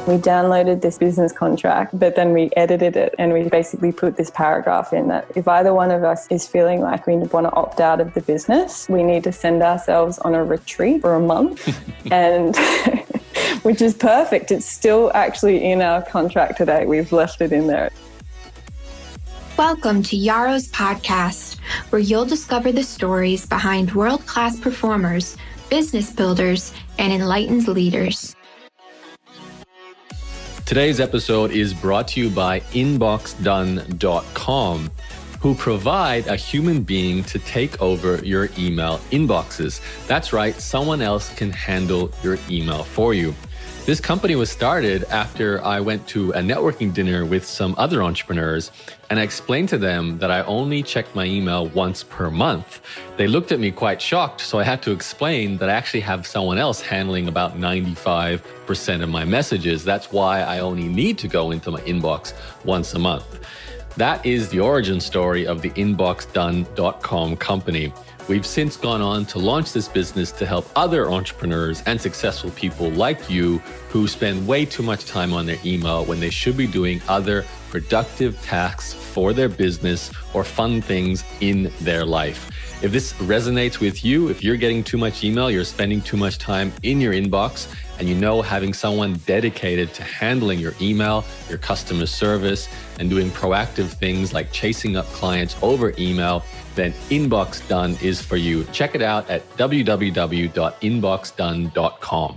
We downloaded this business contract, but then we edited it and we basically put this paragraph in that if either one of us is feeling like we want to opt out of the business, we need to send ourselves on a retreat for a month, and which is perfect. It's still actually in our contract today. We've left it in there. Welcome to Yaro's podcast, where you'll discover the stories behind world-class performers, business builders, and enlightened leaders. Today's episode is brought to you by inboxdone.com, who provide a human being to take over your email inboxes. That's right, someone else can handle your email for you. This company was started after I went to a networking dinner with some other entrepreneurs, and I explained to them that I only check my email once per month. They looked at me quite shocked, so I had to explain that I actually have someone else handling about 95% of my messages. That's why I only need to go into my inbox once a month. That is the origin story of the inboxdone.com company. We've since gone on to launch this business to help other entrepreneurs and successful people like you who spend way too much time on their email when they should be doing other productive tasks for their business or fun things in their life. If this resonates with you, if you're getting too much email, you're spending too much time in your inbox, and you know having someone dedicated to handling your email, your customer service, and doing proactive things like chasing up clients over email, then Inbox Done is for you. Check it out at www.inboxdone.com.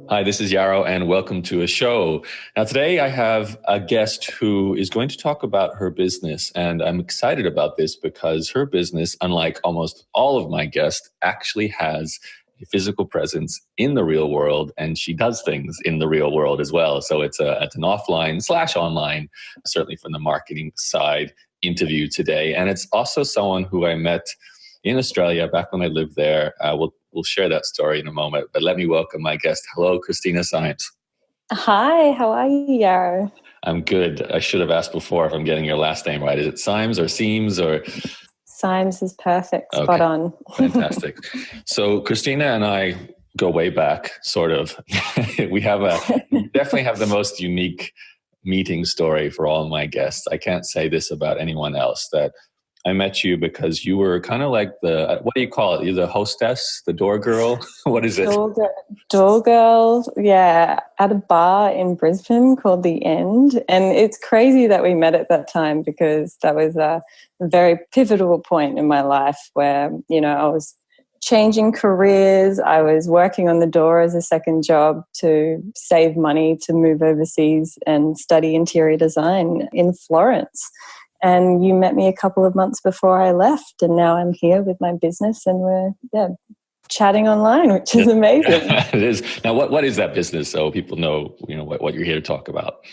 Hi, this is Yaro, and welcome to a show. Now, today I have a guest who is going to talk about her business, and I'm excited about this because her business, unlike almost all of my guests, actually has a physical presence in the real world, and she does things in the real world as well. So it's an offline/online, certainly from the marketing side, interview today. And it's also someone who I met in Australia back when I lived there. We'll share that story in a moment, but let me welcome my guest. Hello, Christina Symes. Hi, how are you, Yaro? I'm good. I should have asked before if I'm getting your last name right. Is it Symes or Seams or? Symes is perfect. Spot on. Fantastic. So Christina and I go way back, sort of. We definitely have the most unique meeting story for all my guests. I can't say this about anyone else, that I met you because you were kind of like what do you call it? You're the hostess, the door girl? What is it? Door girl, yeah, at a bar in Brisbane called The End. And it's crazy that we met at that time because that was a very pivotal point in my life where, I was changing careers. I was working on the door as a second job to save money to move overseas and study interior design in Florence. And you met me a couple of months before I left, and now I'm here with my business, and we're chatting online, which is amazing. It is. Now, what is that business, so people know what you're here to talk about?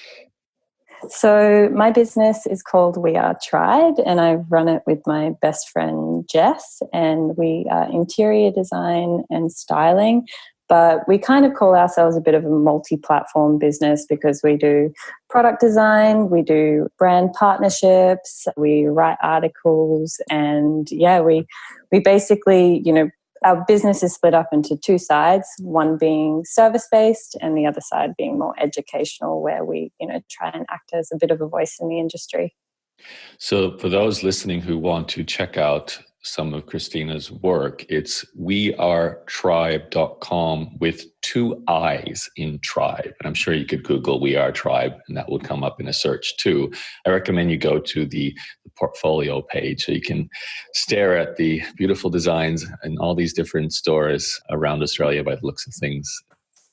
So my business is called We Are Tribe, and I run it with my best friend Jess, and we are interior design and styling. But we kind of call ourselves a bit of a multi-platform business because we do product design, we do brand partnerships, we write articles, and we basically, our business is split up into two sides, one being service-based and the other side being more educational, where we, try and act as a bit of a voice in the industry. So for those listening who want to check out some of Christina's work, it's wearetribe.com with 2 I's in tribe. And I'm sure you could Google We Are Tribe and that would come up in a search too. I recommend you go to the portfolio page so you can stare at the beautiful designs in all these different stores around Australia by the looks of things.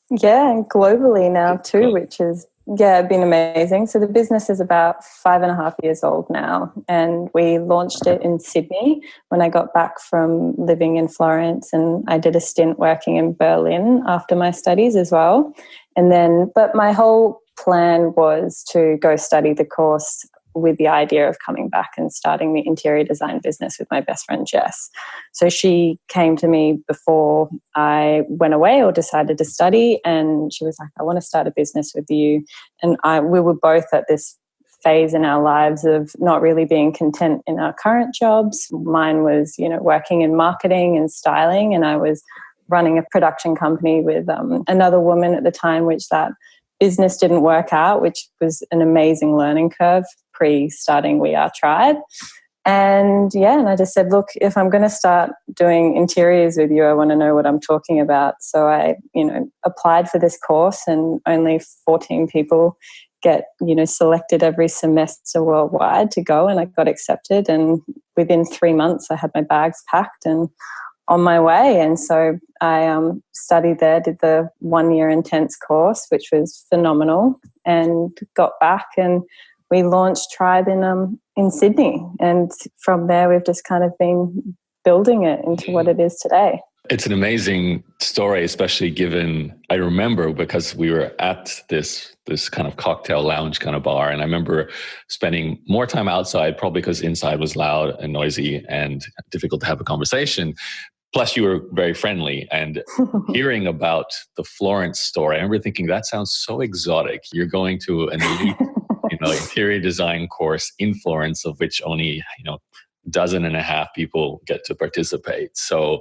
Yeah, and globally now too, which is been amazing. So the business is about 5.5 years old now, and we launched it in Sydney when I got back from living in Florence, and I did a stint working in Berlin after my studies as well. But my whole plan was to go study the course with the idea of coming back and starting the interior design business with my best friend Jess. So she came to me before I went away or decided to study, and she was like, I want to start a business with you. And we were both at this phase in our lives of not really being content in our current jobs. Mine was, working in marketing and styling, and I was running a production company with another woman at the time, which that business didn't work out, which was an amazing learning curve pre-starting We Are Tribe. And I just said, look, if I'm going to start doing interiors with you, I want to know what I'm talking about. So I, applied for this course, and only 14 people get, selected every semester worldwide to go, and I got accepted. And within 3 months, I had my bags packed and on my way. And so I studied there, did the 1 year intense course, which was phenomenal, and got back, and we launched Tribe in Sydney. And from there, we've just kind of been building it into what it is today. It's an amazing story, especially given, I remember, because we were at this kind of cocktail lounge kind of bar. And I remember spending more time outside, probably because inside was loud and noisy and difficult to have a conversation. Plus, you were very friendly, and hearing about the Florence story, I remember thinking, that sounds so exotic. You're going to an elite, interior design course in Florence, of which only, dozen and a half people get to participate. So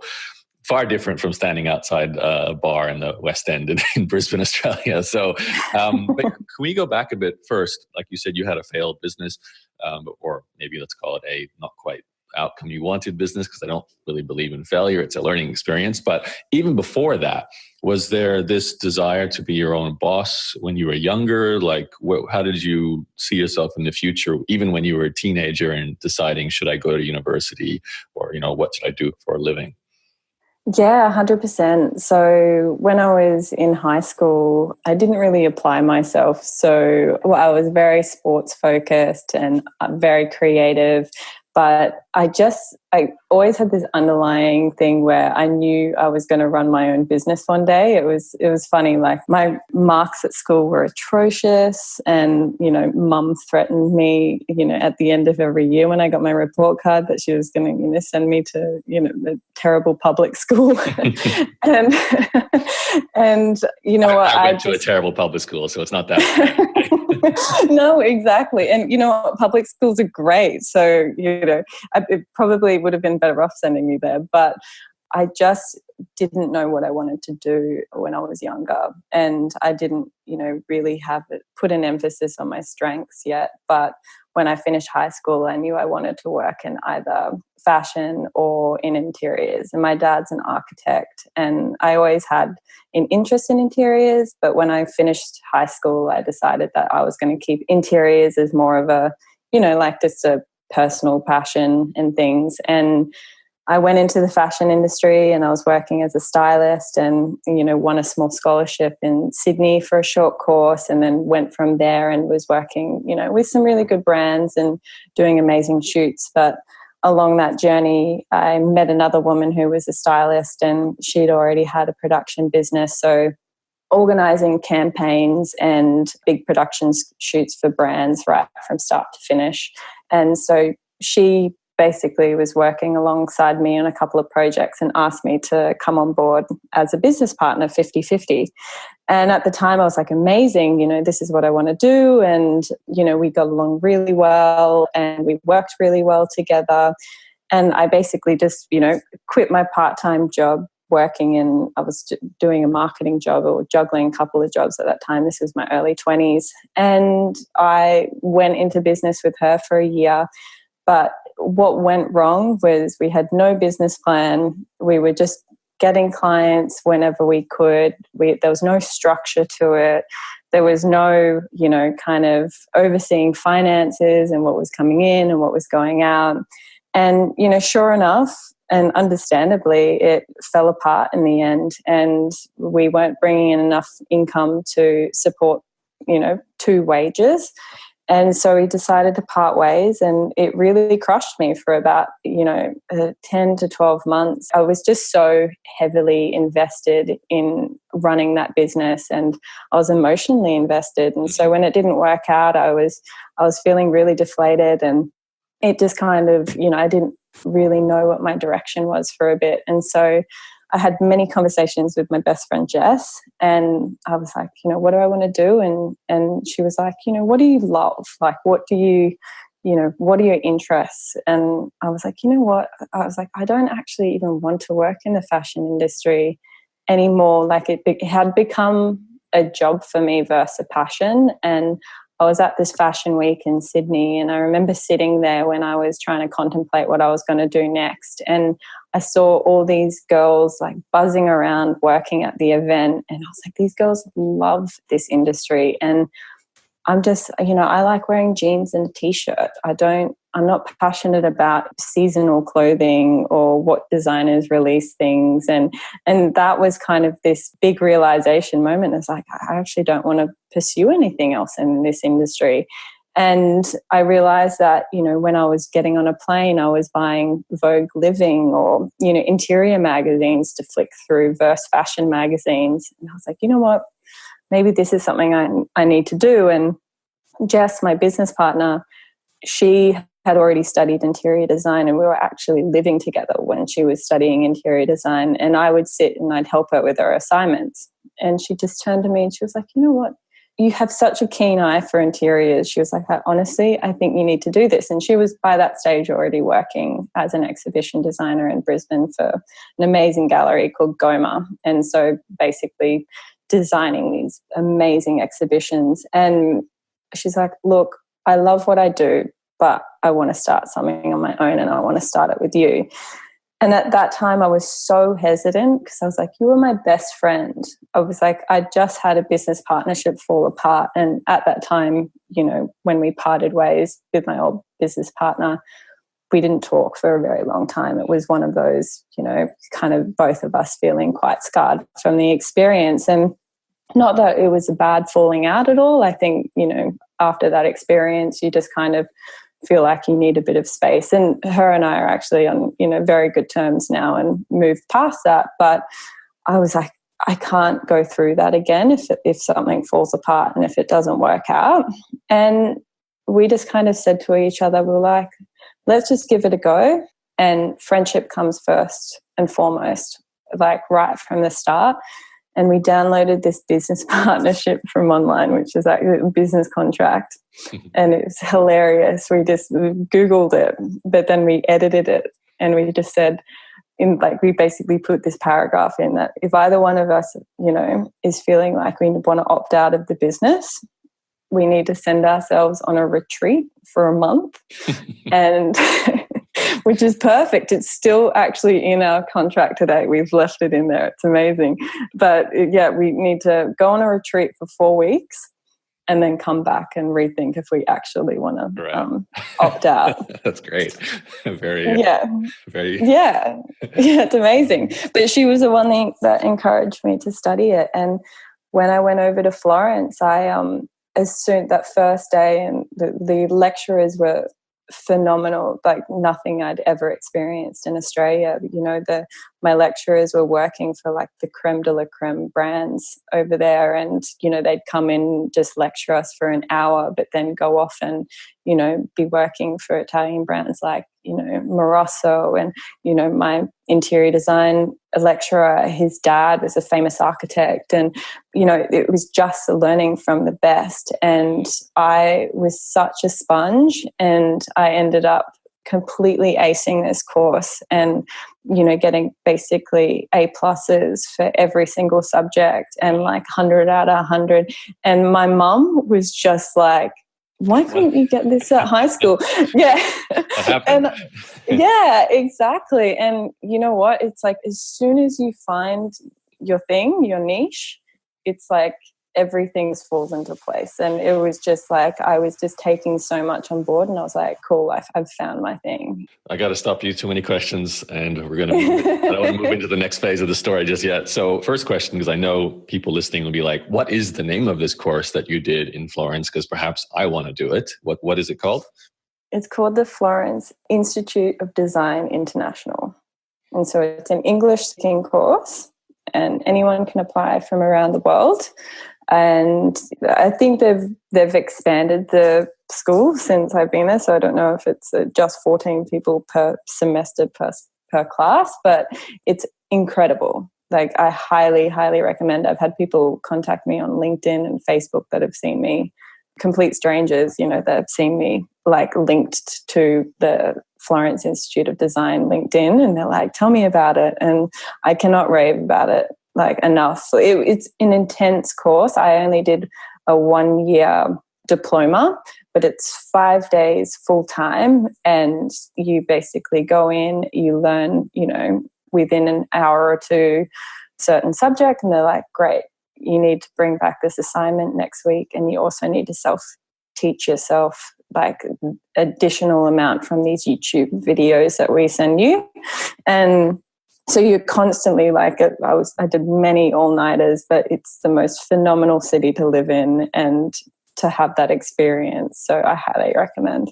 far different from standing outside a bar in the West End in Brisbane, Australia. So, but can we go back a bit first? Like you said, you had a failed business, or maybe let's call it a not quite outcome you wanted business, because I don't really believe in failure. It's a learning experience. But even before that, was there this desire to be your own boss when you were younger? Like, how did you see yourself in the future, even when you were a teenager and deciding, should I go to university, or, what should I do for a living? Yeah, 100%. So when I was in high school, I didn't really apply myself. So I was very sports focused and very creative. But I always had this underlying thing where I knew I was going to run my own business one day. It was funny. Like, my marks at school were atrocious, and, mum threatened me, at the end of every year when I got my report card, that she was going to, send me to, a terrible public school. and I went to a terrible public school, so it's not that bad. No, exactly. And public schools are great. So, it probably would have been better off sending me there. But I just didn't know what I wanted to do when I was younger. And I didn't, really put an emphasis on my strengths yet. But when I finished high school, I knew I wanted to work in either fashion or in interiors. And my dad's an architect, and I always had an interest in interiors. But when I finished high school, I decided that I was going to keep interiors as more of a, just a personal passion and things. And I went into the fashion industry, and I was working as a stylist, and, won a small scholarship in Sydney for a short course, and then went from there and was working, with some really good brands and doing amazing shoots. But along that journey, I met another woman who was a stylist, and she'd already had a production business. So organising campaigns and big production shoots for brands right from start to finish. And so she basically was working alongside me on a couple of projects and asked me to come on board as a business partner 50-50. And at the time I was like, amazing, this is what I want to do. And, we got along really well, and we worked really well together. And I basically just, quit my part-time job I was doing a marketing job, or juggling a couple of jobs at that time. This was my early 20s. And I went into business with her for a year. But what went wrong was we had no business plan. We were just getting clients whenever we could. There was no structure to it. There was no, kind of overseeing finances and what was coming in and what was going out. And, sure enough, and understandably, it fell apart in the end, and we weren't bringing in enough income to support, 2 wages. And so we decided to part ways, and it really crushed me for about, 10 to 12 months. I was just so heavily invested in running that business, and I was emotionally invested. And so when it didn't work out, I was feeling really deflated, and it just kind of, I didn't really know what my direction was for a bit. And so I had many conversations with my best friend Jess, and I was like, what do I want to do? And she was like, what do you love? Like, what do you, what are your interests? And I was like, what? I was like, I don't actually even want to work in the fashion industry anymore. Like it had become a job for me versus a passion. And I was at this fashion week in Sydney, and I remember sitting there when I was trying to contemplate what I was going to do next. And I saw all these girls like buzzing around working at the event. And I was like, these girls love this industry. And I'm just, I like wearing jeans and a t-shirt. I'm not passionate about seasonal clothing or what designers release things. And that was kind of this big realization moment. It's like, I actually don't want to pursue anything else in this industry. And I realized that, when I was getting on a plane, I was buying Vogue Living or, interior magazines to flick through versus fashion magazines. And I was like, you know what? Maybe this is something I need to do. And Jess, my business partner, she had already studied interior design, and we were actually living together when she was studying interior design. And I would sit and I'd help her with her assignments. And she just turned to me and she was like, you know what? You have such a keen eye for interiors. She was like, honestly, I think you need to do this. And she was by that stage already working as an exhibition designer in Brisbane for an amazing gallery called Goma. And so basically designing these amazing exhibitions. And she's like, look, I love what I do, but I want to start something on my own, and I want to start it with you. And at that time I was so hesitant because I was like, you were my best friend. I was like, I just had a business partnership fall apart. And at that time, when we parted ways with my old business partner, we didn't talk for a very long time. It was one of those, kind of both of us feeling quite scarred from the experience. And not that it was a bad falling out at all. I think, after that experience, you just kind of feel like you need a bit of space. And her and I are actually on, very good terms now and moved past that. But I was like, I can't go through that again if something falls apart and if it doesn't work out. And we just kind of said to each other, we were like, let's just give it a go. And friendship comes first and foremost, like right from the start. And we downloaded this business partnership from online, which is like a business contract. And it was hilarious. We just Googled it, but then we edited it. And we just said, we basically put this paragraph in that if either one of us, is feeling like we want to opt out of the business, we need to send ourselves on a retreat for a month. And which is perfect. It's still actually in our contract today. We've left it in there. It's amazing. But we need to go on a retreat for 4 weeks and then come back and rethink if we actually want to opt out. That's great. Very. It's amazing. But she was the one that encouraged me to study it. And when I went over to Florence, as soon that first day, and the lecturers were phenomenal, like nothing I'd ever experienced in Australia. My lecturers were working for like the creme de la creme brands over there, and they'd come in, just lecture us for an hour, but then go off and be working for Italian brands like Morosso. And my interior design lecturer, his dad was a famous architect, and it was just learning from the best. And I was such a sponge, and I ended up completely acing this course and getting basically A+ for every single subject and like 100 out of 100. And my mum was just like, why couldn't you get this at high school? Yeah. And yeah, exactly. And you know what? It's like as soon as you find your thing, your niche, it's like everything falls into place. And it was just like I was just taking so much on board, and I was like, cool, I've found my thing. I got to stop you. Too many questions, and we're going to move I don't want to move into the next phase of the story just yet. So first question, because I know people listening will be like, what is the name of this course that you did in Florence? Because perhaps I want to do it. What is it called? It's called the Florence Institute of Design International. And so it's an English-speaking course, and anyone can apply from around the world. And I think they've expanded the school since I've been there, so I don't know if it's just 14 people per semester per class, but it's incredible. Like, I highly, highly recommend. I've had people contact me on LinkedIn and Facebook that have seen me, complete strangers, that have seen me like linked to the Florence Institute of Design LinkedIn, and they're like, tell me about it. And I cannot rave about it like enough. It's an intense course. I only did a 1-year diploma, but it's 5 days full time, and you basically go in, you learn, within an hour or two certain subject, and they're like, great, you need to bring back this assignment next week, and you also need to self-teach yourself like additional amount from these YouTube videos that we send you. And so you're constantly like, I did many all-nighters, but it's the most phenomenal city to live in and to have that experience. So I highly recommend.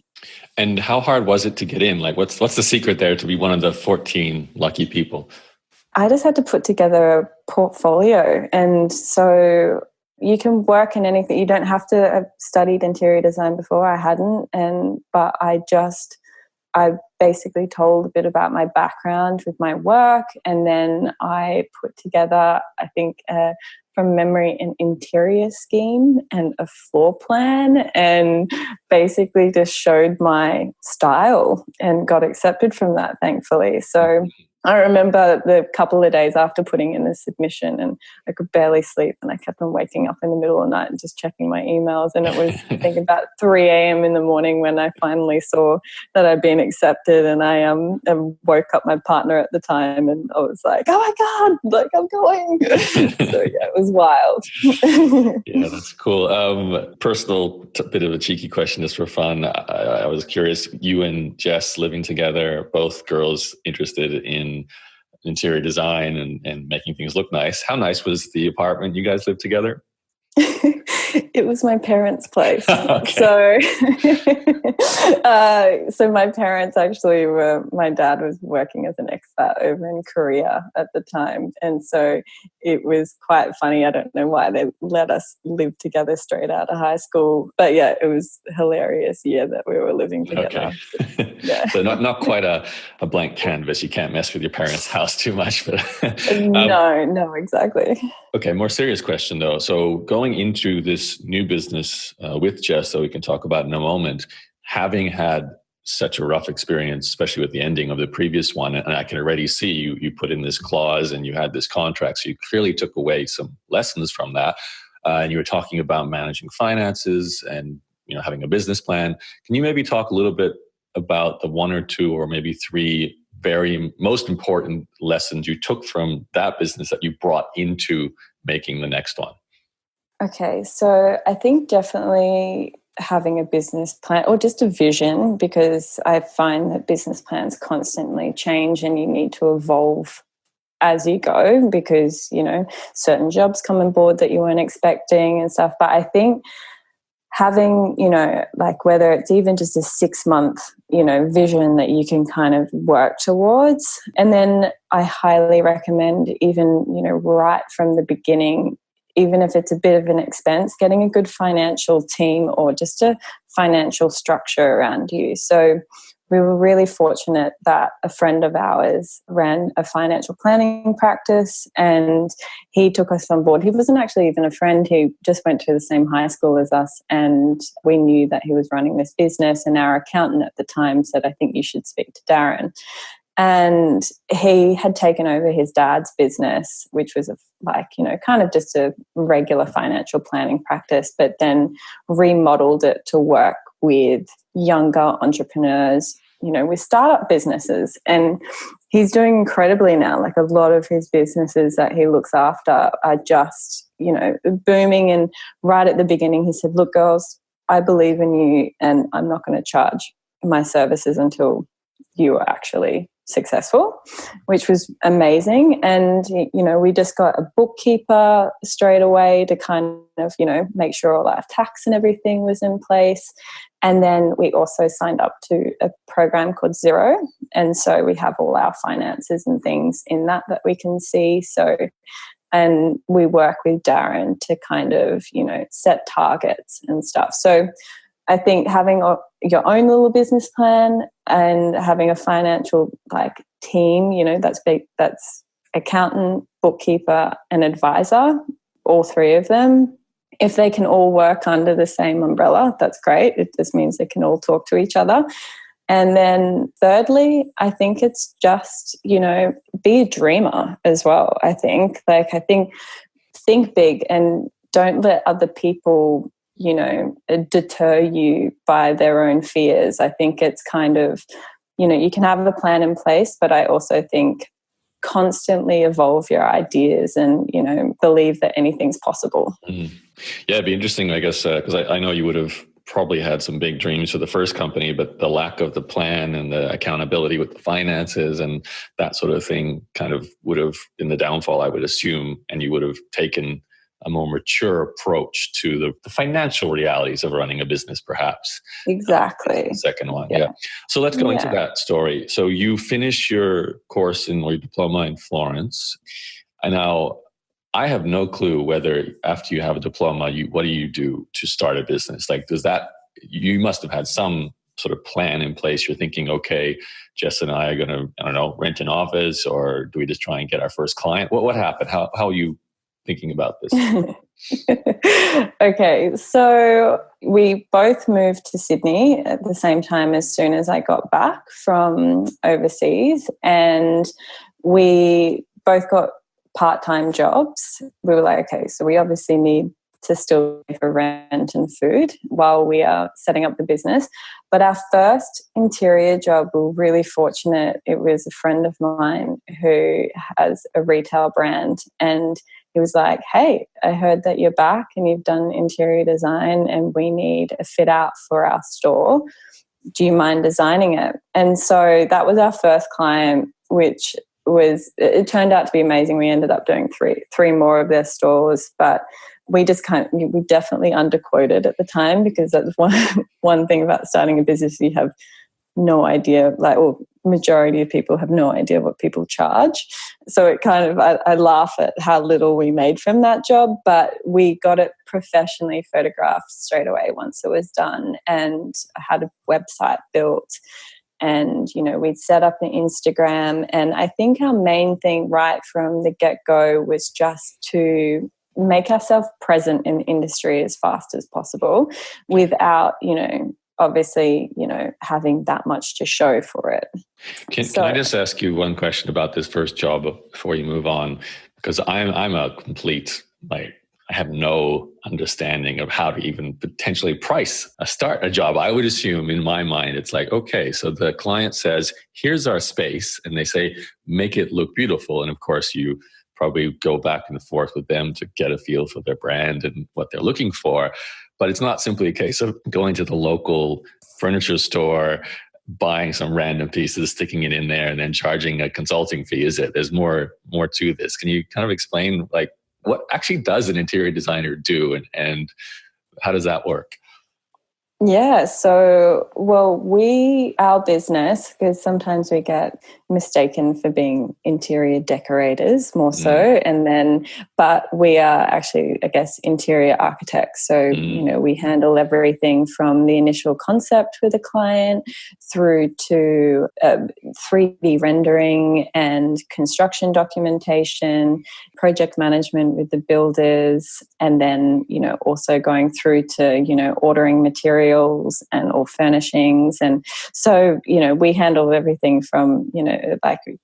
And how hard was it to get in? Like, what's the secret there to be one of the 14 lucky people? I just had to put together a portfolio. And so you can work in anything. You don't have to have studied interior design before. I hadn't. But I basically told a bit about my background with my work. And then I put together, I think, from memory, an interior scheme and a floor plan, and basically just showed my style and got accepted from that, thankfully. So I remember the couple of days after putting in the submission, and I could barely sleep, and I kept on waking up in the middle of the night and just checking my emails. And it was, I think, about 3 a.m. in the morning when I finally saw that I'd been accepted. And I woke up my partner at the time, and I was like, oh my God, like, I'm going. So yeah, it was wild. Yeah, that's cool. Personal bit of a cheeky question just for fun. I was curious, you and Jess living together, both girls interested in interior design and making things look nice. How nice was the apartment you guys lived together? It was my parents' place. Okay. So my parents actually my dad was working as an expat over in Korea at the time. And so it was quite funny. I don't know why they let us live together straight out of high school. But yeah, it was a hilarious year that we were living together. Okay. Yeah. So not quite a blank canvas. You can't mess with your parents' house too much. But No, exactly. Okay, more serious question though. So going into this new business with Jess, that we can talk about in a moment, having had such a rough experience, especially with the ending of the previous one, and I can already see you put in this clause and you had this contract, so you clearly took away some lessons from that. And you were talking about managing finances and having a business plan. Can you maybe talk a little bit about the 1 or 2 or maybe 3 very most important lessons you took from that business that you brought into making the next one? Okay, so I think definitely having a business plan or just a vision, because I find that business plans constantly change and you need to evolve as you go, because, certain jobs come on board that you weren't expecting and stuff. But I think having, like whether it's even just a 6-month, vision that you can kind of work towards. And then I highly recommend even, right from the beginning, even if it's a bit of an expense, getting a good financial team or just a financial structure around you. So we were really fortunate that a friend of ours ran a financial planning practice, and he took us on board. He wasn't actually even a friend. He just went to the same high school as us, and we knew that he was running this business, and our accountant at the time said, I think you should speak to Darren. And he had taken over his dad's business, which was kind of just a regular financial planning practice, but then remodeled it to work with younger entrepreneurs, with startup businesses. And he's doing incredibly now. Like, a lot of his businesses that he looks after are just, booming. And right at the beginning, he said, look, girls, I believe in you, and I'm not going to charge my services until you are actually successful, which was amazing. And, we just got a bookkeeper straight away to kind of, make sure all our tax and everything was in place. And then we also signed up to a program called Xero. And so we have all our finances and things in that we can see. So, and we work with Darren to kind of, set targets and stuff. So I think having your own little business plan and having a financial team, that's big. That's accountant, bookkeeper, and advisor, all three of them. If they can all work under the same umbrella, that's great. It just means they can all talk to each other. And then thirdly, I think it's just, be a dreamer as well. I think think big and don't let other people, deter you by their own fears. I think it's kind of, you can have a plan in place, but I also think constantly evolve your ideas and, believe that anything's possible. Mm. Yeah, it'd be interesting, I guess, because I know you would have probably had some big dreams for the first company, but the lack of the plan and the accountability with the finances and that sort of thing kind of would have been the downfall, I would assume, and you would have taken a more mature approach to the financial realities of running a business, perhaps. Exactly. The second one, yeah. So let's go into that story. So you finish your course or your diploma in Florence, and now I have no clue whether after you have a diploma, what do you do to start a business? Like, you must have had some sort of plan in place. You're thinking, okay, Jess and I are going to, I don't know, rent an office, or do we just try and get our first client? What happened? How are you thinking about this? Okay, so we both moved to Sydney at the same time as soon as I got back from overseas, and we both got part-time jobs. We were like, okay, so we obviously need to still pay for rent and food while we are setting up the business. But our first interior job, we were really fortunate. It was a friend of mine who has a retail brand, and he was like, hey, I heard that you're back and you've done interior design and we need a fit out for our store. Do you mind designing it? And so that was our first client, which it turned out to be amazing. We ended up doing three more of their stores, but we definitely underquoted at the time, because that's one thing about starting a business. You have no idea, majority of people have no idea what people charge. So it kind of, I laugh at how little we made from that job, but we got it professionally photographed straight away once it was done, and had a website built. And, we'd set up an Instagram. And I think our main thing right from the get-go was just to make ourselves present in the industry as fast as possible without, obviously, having that much to show for it. Can I just ask you one question about this first job before you move on? Because I'm a complete, I have no understanding of how to even potentially start a job. I would assume in my mind, it's like, okay, so the client says, here's our space. And they say, make it look beautiful. And of course, you probably go back and forth with them to get a feel for their brand and what they're looking for. But it's not simply a case of going to the local furniture store, buying some random pieces, sticking it in there, and then charging a consulting fee, is it? There's more to this. Can you kind of explain, what actually does an interior designer do, and how does that work? Yeah, so, our business, because sometimes we get mistaken for being interior decorators more so, but we are actually, I guess, interior architects. So, we handle everything from the initial concept with a client through to 3D rendering and construction documentation, project management with the builders, and then, also going through to, ordering materials and all furnishings. And so, we handle everything from,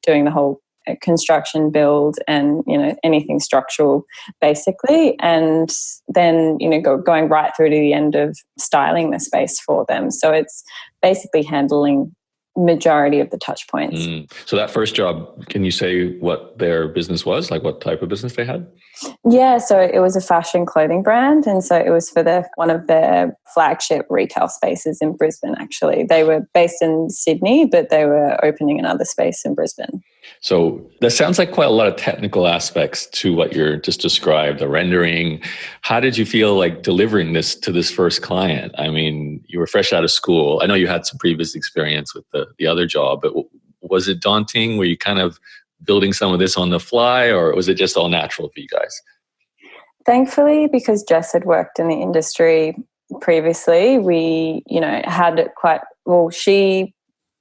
doing the whole construction build and, anything structural basically. And then, going right through to the end of styling the space for them. So it's basically handling majority of the touch points. So that first job, can you say what their business was? Like what type of business they had? Yeah, so it was a fashion clothing brand, and so it was for one of their flagship retail spaces in Brisbane, actually. They were based in Sydney, but they were opening another space in Brisbane. So that sounds like quite a lot of technical aspects to what you're just described, the rendering. How did you feel like delivering this to this first client? I mean, you were fresh out of school. I know you had some previous experience with the other job, but was it daunting? Were you kind of building some of this on the fly, or was it just all natural for you guys? Thankfully, because Jess had worked in the industry previously, we, had it quite, she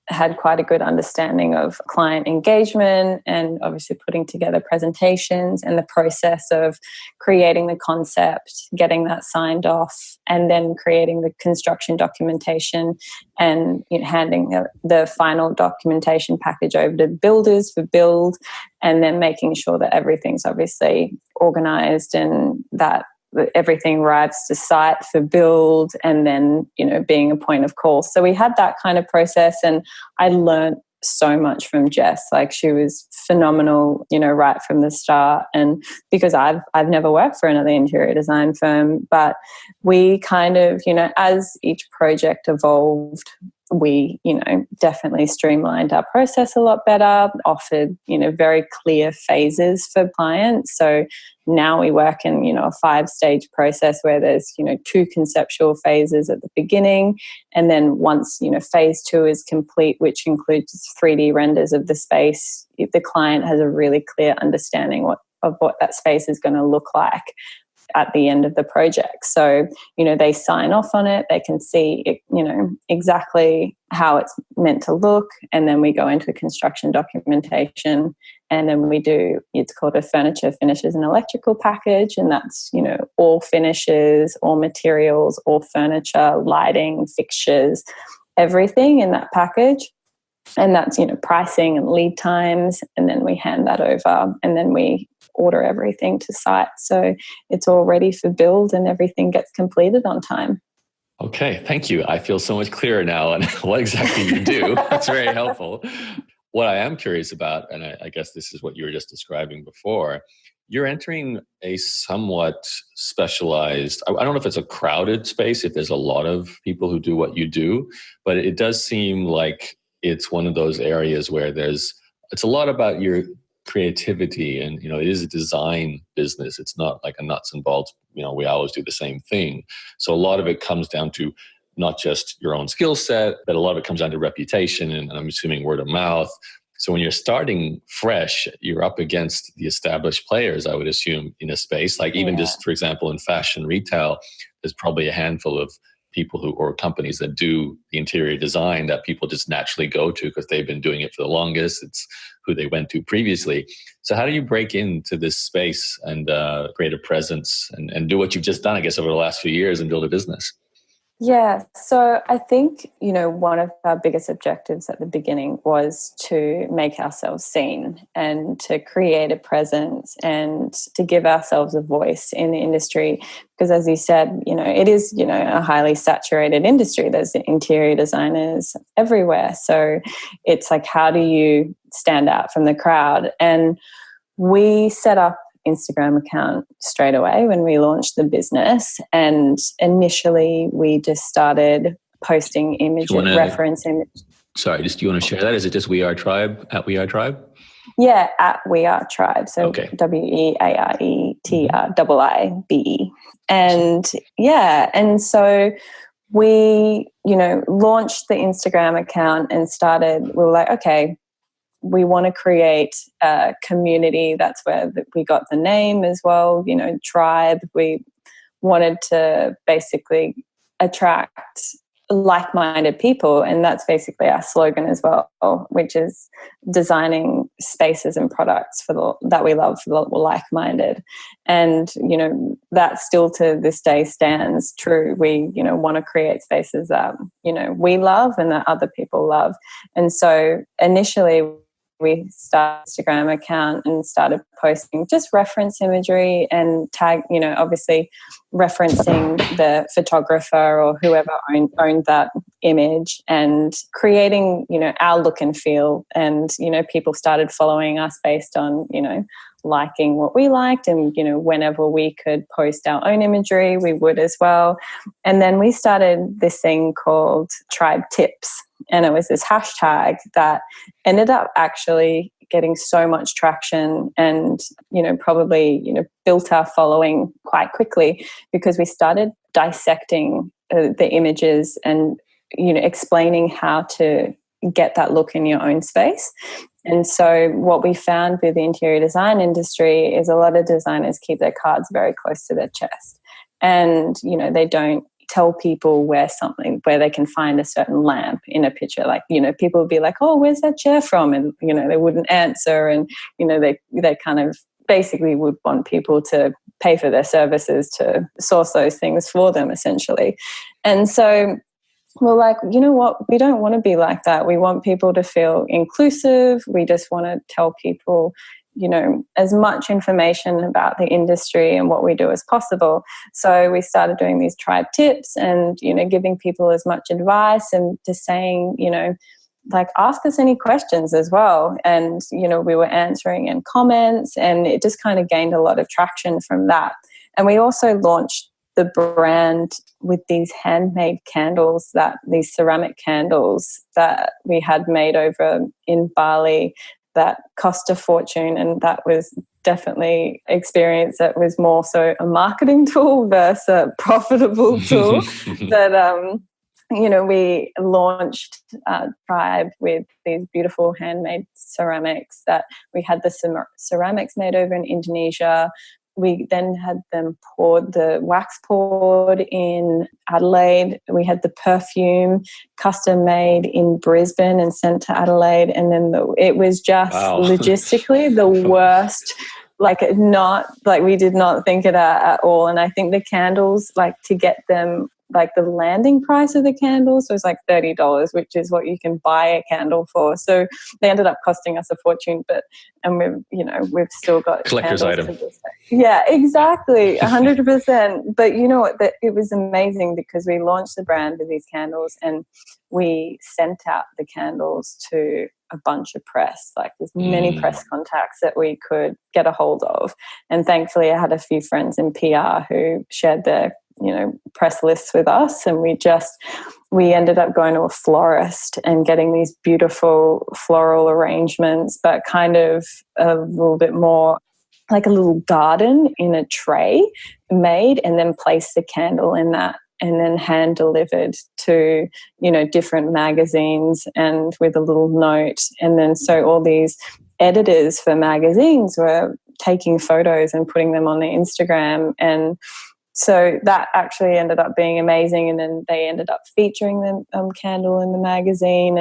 had quite a good understanding of client engagement and obviously putting together presentations and the process of creating the concept, getting that signed off, and then creating the construction documentation and handing the final documentation package over to builders for build, and then making sure that everything's obviously organized and that everything arrives to site for build, and then, being a point of call. So we had that kind of process, and I learned so much from Jess. Like, she was phenomenal, right from the start. And because I've never worked for another interior design firm, but we kind of, as each project evolved, we, definitely streamlined our process a lot better, offered, very clear phases for clients. So now we work in, a 5-stage process where there's, 2 conceptual phases at the beginning. And then once, phase 2 is complete, which includes 3D renders of the space, the client has a really clear understanding of what that space is going to look like at the end of the project. So, they sign off on it, they can see it, exactly how it's meant to look. And then we go into construction documentation, and then we do, it's called a furniture, finishes and electrical package. And that's, all finishes, all materials, all furniture, lighting, fixtures, everything in that package. And that's, pricing and lead times. And then we hand that over, and then we order everything to site. So it's all ready for build and everything gets completed on time. Okay, thank you. I feel so much clearer now on what exactly you do. That's very helpful. What I am curious about, and I guess this is what you were just describing before, you're entering a somewhat specialized, I don't know if it's a crowded space, if there's a lot of people who do what you do, but it does seem like it's one of those areas where it's a lot about your creativity, and it is a design business. It's not like a nuts and bolts, we always do the same thing. So a lot of it comes down to not just your own skill set, but a lot of it comes down to reputation, and I'm assuming word of mouth. So when you're starting fresh, you're up against the established players, I would assume, in a space. Like even just, for example, in fashion retail, there's probably a handful of people or companies that do the interior design that people just naturally go to because they've been doing it for the longest. It's who they went to previously. So how do you break into this space and create a presence and do what you've just done, I guess, over the last few years and build a business? Yeah, so I think, one of our biggest objectives at the beginning was to make ourselves seen and to create a presence and to give ourselves a voice in the industry. Because as you said, it is, a highly saturated industry. There's interior designers everywhere. So it's like, how do you stand out from the crowd? And we set up Instagram account straight away when we launched the business, and initially we just started posting reference image. Sorry, do you want to share that? Is it just We Are Tribe, at We Are Tribe? Yeah, at We Are Tribe. So okay. WEARETRIBE. And and so we, launched the Instagram account and we were like, okay, we want to create a community. That's where we got the name as well, tribe. We wanted to basically attract like-minded people, and that's basically our slogan as well, which is designing spaces and products that we love for the like-minded. And, that still to this day stands true. We, want to create spaces that, we love and that other people love. And so initially, we started an Instagram account and started posting just reference imagery and tag, obviously referencing the photographer or whoever owned that image, and creating, our look and feel. And, people started following us based on, liking what we liked. And, whenever we could post our own imagery, we would as well. And then we started this thing called Tribe Tips. And it was this hashtag that ended up actually getting so much traction and, probably, built our following quite quickly, because we started dissecting the images and, explaining how to get that look in your own space. And so what we found with the interior design industry is a lot of designers keep their cards very close to their chest. And, they don't tell people where they can find a certain lamp in a picture. Like, people would be like, oh, where's that chair from? And, they wouldn't answer. And, they kind of basically would want people to pay for their services to source those things for them, essentially. And so we're like, you know what? We don't want to be like that. We want people to feel inclusive. We just want to tell people, as much information about the industry and what we do as possible. So we started doing these tribe tips and, giving people as much advice and just saying, like, ask us any questions as well. And, we were answering in comments, and it just kind of gained a lot of traction from that. And we also launched the brand with these handmade candles, these ceramic candles that we had made over in Bali that cost a fortune. And that was definitely experience that was more so a marketing tool versus a profitable tool. That, we launched Tribe with these beautiful handmade ceramics that we had the ceramics made over in Indonesia. We then had them the wax poured in Adelaide. We had the perfume custom made in Brisbane and sent to Adelaide. And then it was just logistically the worst. We did not think it at all. And I think the candles, to get them, the landing price of the candles was $30, which is what you can buy a candle for. So they ended up costing us a fortune, and we've still got collector's item. Yeah, exactly, 100%. But you know what? It was amazing because we launched the brand with these candles, and we sent out the candles to a bunch of press, there's many press contacts that we could get a hold of. And thankfully I had a few friends in PR who shared their press lists with us, and we ended up going to a florist and getting these beautiful floral arrangements, but kind of a little bit more like a little garden in a tray made, and then place the candle in that, and then hand delivered to, different magazines and with a little note. And then so all these editors for magazines were taking photos and putting them on their Instagram. And so that actually ended up being amazing. And then they ended up featuring the candle in the magazine.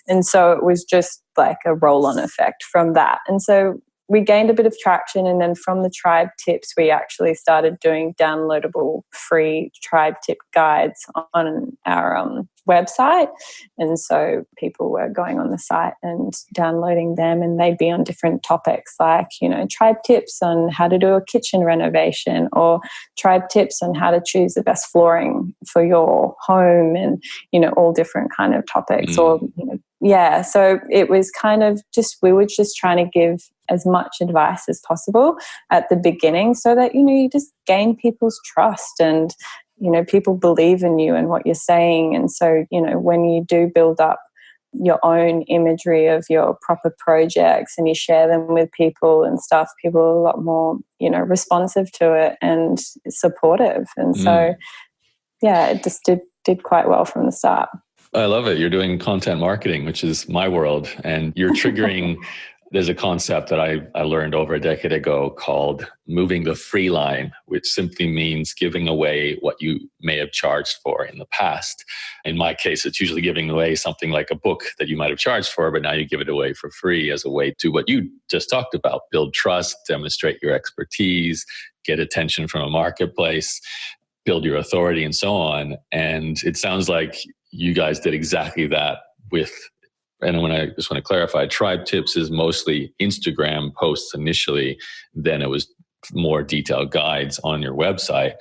And so it was just like a roll-on effect from that. And so we gained a bit of traction. And then from the tribe tips, we actually started doing downloadable free tribe tip guides on our website. And so people were going on the site and downloading them, and they'd be on different topics like, tribe tips on how to do a kitchen renovation, or tribe tips on how to choose the best flooring for your home, and, all different kind of topics. Or, so it was kind of we were just trying to give as much advice as possible at the beginning, so that, you just gain people's trust, and, people believe in you and what you're saying. And so, when you do build up your own imagery of your proper projects and you share them with people and stuff, people are a lot more, responsive to it and supportive. And so, it just did quite well from the start. I love it. You're doing content marketing, which is my world, and you're triggering there's a concept that I learned over a decade ago called moving the free line, which simply means giving away what you may have charged for in the past. In my case, it's usually giving away something like a book that you might have charged for, but now you give it away for free as a way to what you just talked about: build trust, demonstrate your expertise, get attention from a marketplace, build your authority, and so on. And it sounds like you guys did exactly that with, and when I just want to clarify, Tribe Tips is mostly Instagram posts initially, then it was more detailed guides on your website.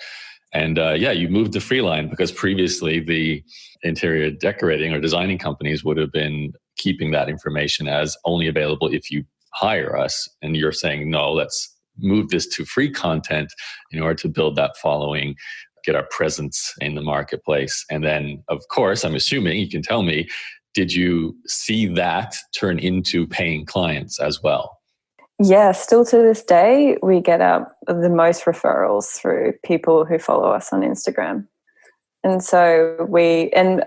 And you moved to Freeline because previously the interior decorating or designing companies would have been keeping that information as only available if you hire us. And you're saying, no, let's move this to free content in order to build that following, get our presence in the marketplace. And then, of course, I'm assuming you can tell me, did you see that turn into paying clients as well? Yeah, still to this day, we get the most referrals through people who follow us on Instagram. And so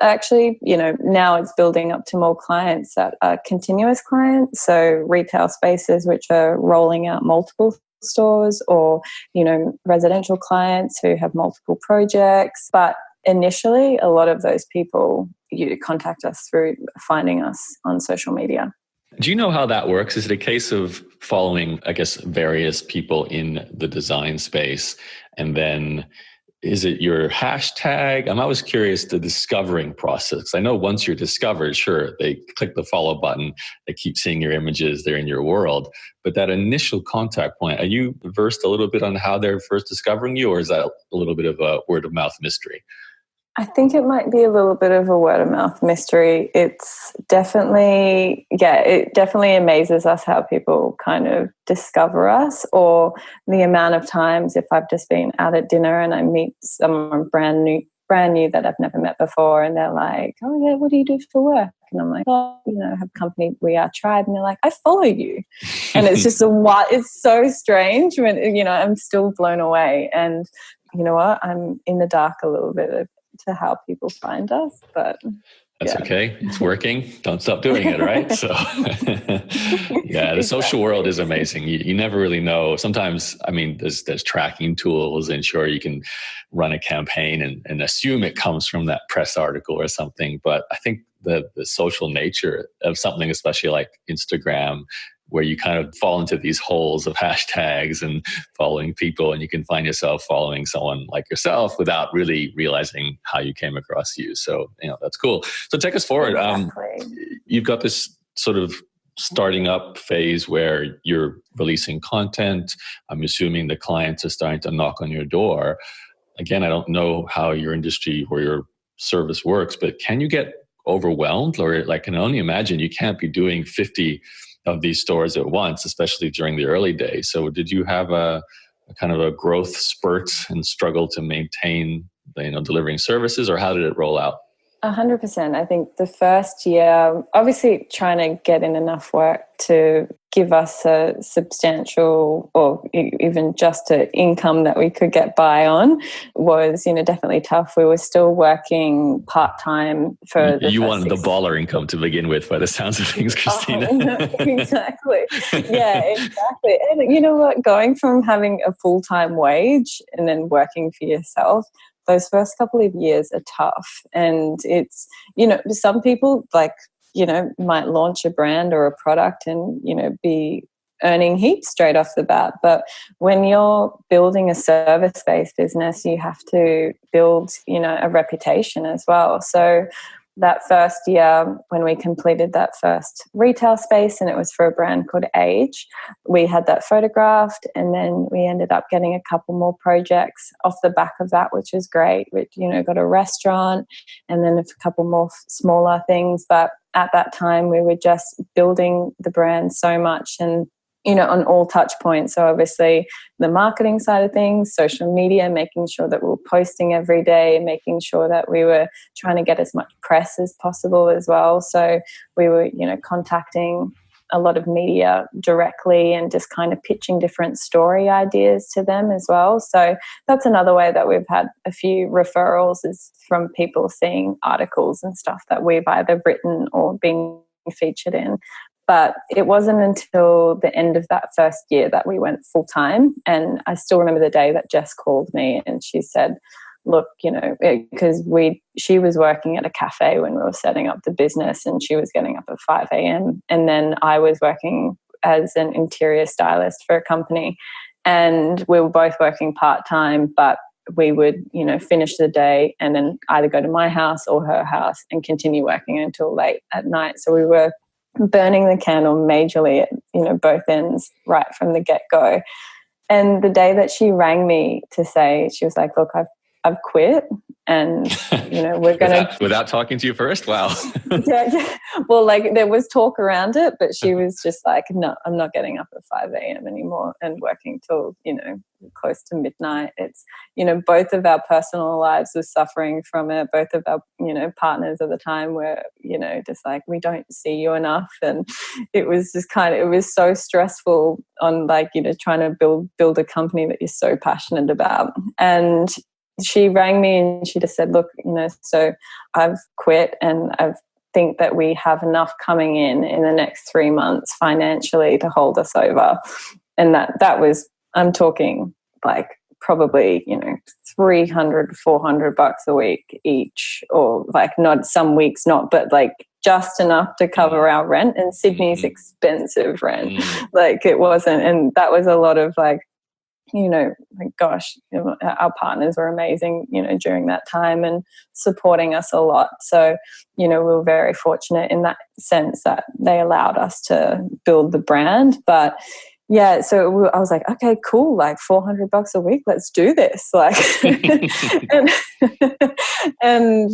actually, now it's building up to more clients that are continuous clients. So retail spaces, which are rolling out multiple stores, or, residential clients who have multiple projects. But initially, a lot of those people, you contact us through finding us on social media. Do you know how that works? Is it a case of following, I guess, various people in the design space, and then is it your hashtag? I'm always curious the discovering process. I know once you're discovered, sure, they click the follow button, they keep seeing your images, they're in your world. But that initial contact point, are you versed a little bit on how they're first discovering you, or is that a little bit of a word of mouth mystery? I think it might be a little bit of a word of mouth mystery. It's definitely, it definitely amazes us how people kind of discover us, or the amount of times if I've just been out at dinner and I meet someone brand new that I've never met before, and they're like, oh yeah, what do you do for work? And I'm like, oh, I have a company, We Are Tribe. And they're like, I follow you. And it's just it's so strange when, I'm still blown away. And you know what? I'm in the dark a little bit to how people find us, but that's okay. It's working. Don't stop doing it, right? So yeah, the social world is amazing. You never really know. Sometimes, there's tracking tools, and sure, you can run a campaign and assume it comes from that press article or something. But I think the social nature of something, especially like Instagram, where you kind of fall into these holes of hashtags and following people, and you can find yourself following someone like yourself without really realizing how you came across you. So, that's cool. So take us forward. Exactly. You've got this sort of starting up phase where you're releasing content. I'm assuming the clients are starting to knock on your door. Again, I don't know how your industry or your service works, but can you get overwhelmed? Or I can only imagine you can't be doing 50 of these stores at once, especially during the early days. So did you have a kind of a growth spurt and struggle to maintain, delivering services, or how did it roll out? 100%. I think the first year, obviously trying to get in enough work to give us a substantial, or even just an income that we could get by on, was, definitely tough. We were still working part-time for You wanted the baller income to begin with, by the sounds of things, Christina. Exactly. Yeah, exactly. And you know what? Going from having a full-time wage and then working for yourself, those first couple of years are tough. And it's, some people might launch a brand or a product and, be earning heaps straight off the bat. But when you're building a service-based business, you have to build, a reputation as well. So that first year, when we completed that first retail space, and it was for a brand called Age, we had that photographed, and then we ended up getting a couple more projects off the back of that, which was great. We, got a restaurant and then a couple more smaller things. But at that time, we were just building the brand so much, and on all touch points. So obviously the marketing side of things, social media, making sure that we were posting every day, making sure that we were trying to get as much press as possible as well. So we were, contacting a lot of media directly and just kind of pitching different story ideas to them as well. So that's another way that we've had a few referrals, is from people seeing articles and stuff that we've either written or been featured in. But it wasn't until the end of that first year that we went full time. And I still remember the day that Jess called me and she said, look, because she was working at a cafe when we were setting up the business, and she was getting up at 5 a.m. And then I was working as an interior stylist for a company, and we were both working part-time, but we would, finish the day and then either go to my house or her house and continue working until late at night. So we were burning the candle majorly at, both ends right from the get-go. And the day that she rang me to say, she was like, look, I've quit, and we're going to without talking to you first. Wow. yeah. Well, there was talk around it, but she was just like, no, I'm not getting up at 5 a.m. anymore and working till close to midnight. It's both of our personal lives were suffering from it. Both of our partners at the time were just like, we don't see you enough, and it was just it was so stressful on trying to build a company that you're so passionate about. And she rang me and she just said, look, so I've quit, and I think that we have enough coming in the next 3 months financially to hold us over. And that was, I'm talking probably, 300, $400 a week each, or like not some weeks, not, but like just enough to cover our rent. And Sydney's expensive rent. Like it wasn't, and that was a lot of like, gosh, our partners were amazing, during that time and supporting us a lot. So, we were very fortunate in that sense that they allowed us to build the brand. But yeah, so I was like, okay, cool, like $400 a week, let's do this. Like, and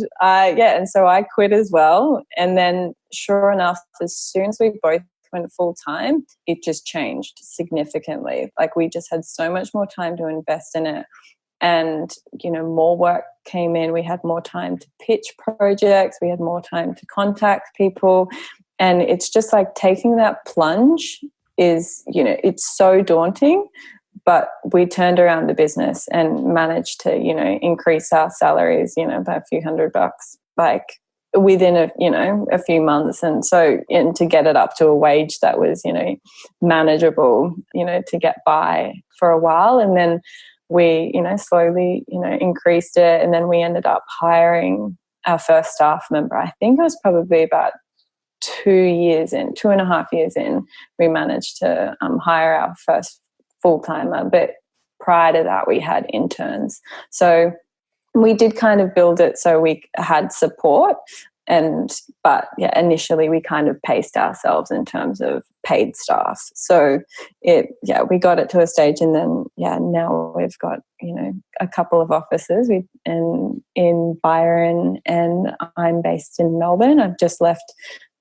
so I quit as well. And then sure enough, as soon as we both went full time, it just changed significantly. Like we just had so much more time to invest in it. And, more work came in. We had more time to pitch projects. We had more time to contact people. And it's just like taking that plunge is, it's so daunting, but we turned around the business and managed to, increase our salaries, by a few $100, like within a few months. And to get it up to a wage that was, manageable, to get by for a while. And then we, slowly, increased it. And then we ended up hiring our first staff member. I think it was probably about 2.5 years in, we managed to hire our first full-timer. But prior to that, we had interns. So we did kind of build it so we had support. But initially we kind of paced ourselves in terms of paid staff. So we got it to a stage, and then now we've got a couple of offices in Byron, and I'm based in Melbourne. I've just left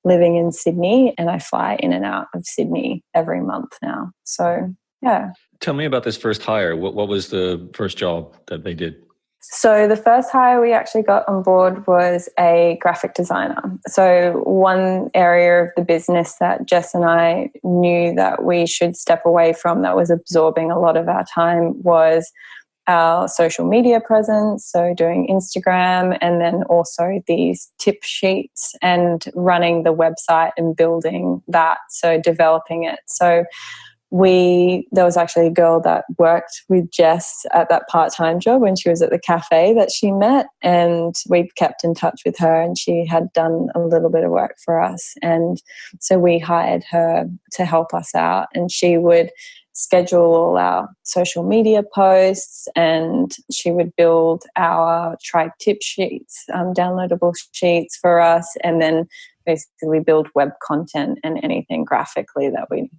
living in Sydney, and I fly in and out of Sydney every month now. So yeah. Tell me about this first hire. What was the first job that they did? So the first hire we actually got on board was a graphic designer. So one area of the business that Jess and I knew that we should step away from, that was absorbing a lot of our time, was our social media presence. So doing Instagram, and then also these tip sheets and running the website and building that. So developing it. So there was actually a girl that worked with Jess at that part-time job when she was at the cafe that she met, and we kept in touch with her, and she had done a little bit of work for us. And so we hired her to help us out, and she would schedule all our social media posts, and she would build our tribe tip sheets, downloadable sheets for us, and then basically build web content and anything graphically that we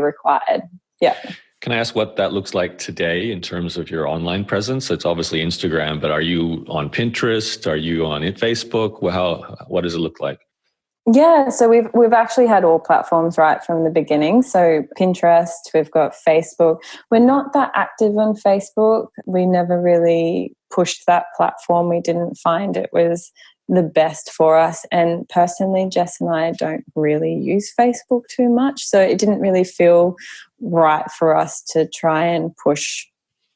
required. Yeah. Can I ask what that looks like today in terms of your online presence? It's obviously Instagram, but are you on Pinterest? Are you on Facebook? What does it look like? Yeah, so we've actually had all platforms right from the beginning. So Pinterest, we've got Facebook. We're not that active on Facebook. We never really pushed that platform. We didn't find it was the best for us. And personally, Jess and I don't really use Facebook too much. So it didn't really feel right for us to try and push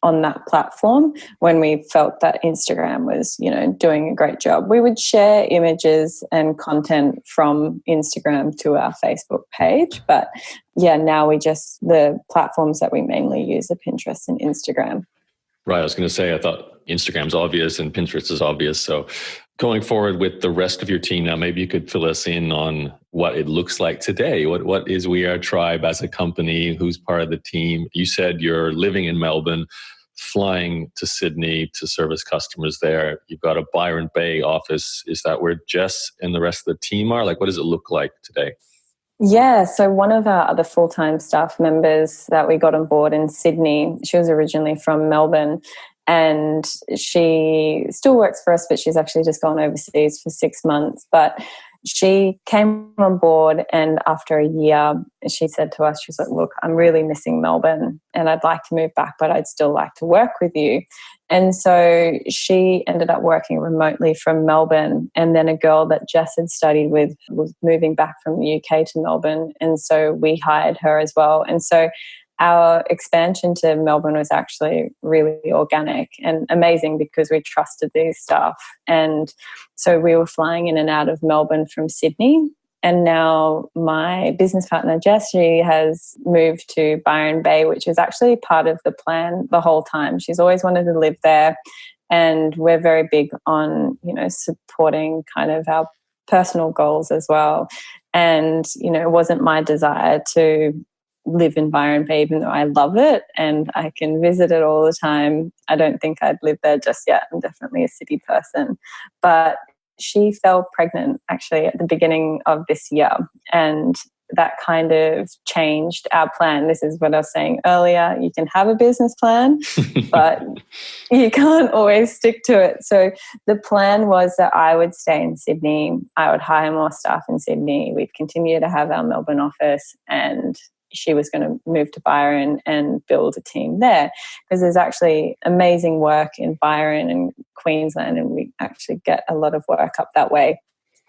on that platform when we felt that Instagram was, doing a great job. We would share images and content from Instagram to our Facebook page. But now the platforms that we mainly use are Pinterest and Instagram. Right. I was going to say, I thought Instagram's obvious and Pinterest is obvious. So going forward with the rest of your team now, maybe you could fill us in on what it looks like today. What is We Are Tribe as a company? Who's part of the team? You said you're living in Melbourne, flying to Sydney to service customers there. You've got a Byron Bay office. Is that where Jess and the rest of the team are? Like, what does it look like today? Yeah, so one of our other full-time staff members that we got on board in Sydney, she was originally from Melbourne, and she still works for us, but she's actually just gone overseas for 6 months. But she came on board, and after a year, she said to us, she was like, look, I'm really missing Melbourne and I'd like to move back, but I'd still like to work with you. And so she ended up working remotely from Melbourne. And then a girl that Jess had studied with was moving back from the UK to Melbourne. And so we hired her as well. And so our expansion to Melbourne was actually really organic and amazing because we trusted these staff. And so we were flying in and out of Melbourne from Sydney. And now my business partner, Jess, she has moved to Byron Bay, which is actually part of the plan the whole time. She's always wanted to live there. And we're very big on, supporting kind of our personal goals as well. And, it wasn't my desire to live in Byron Bay, even though I love it and I can visit it all the time. I don't think I'd live there just yet. I'm definitely a city person. But she fell pregnant actually at the beginning of this year. And that kind of changed our plan. This is what I was saying earlier. You can have a business plan, but you can't always stick to it. So the plan was that I would stay in Sydney. I would hire more staff in Sydney. We'd continue to have our Melbourne office, and she was going to move to Byron and build a team there, because there's actually amazing work in Byron and Queensland, and we actually get a lot of work up that way.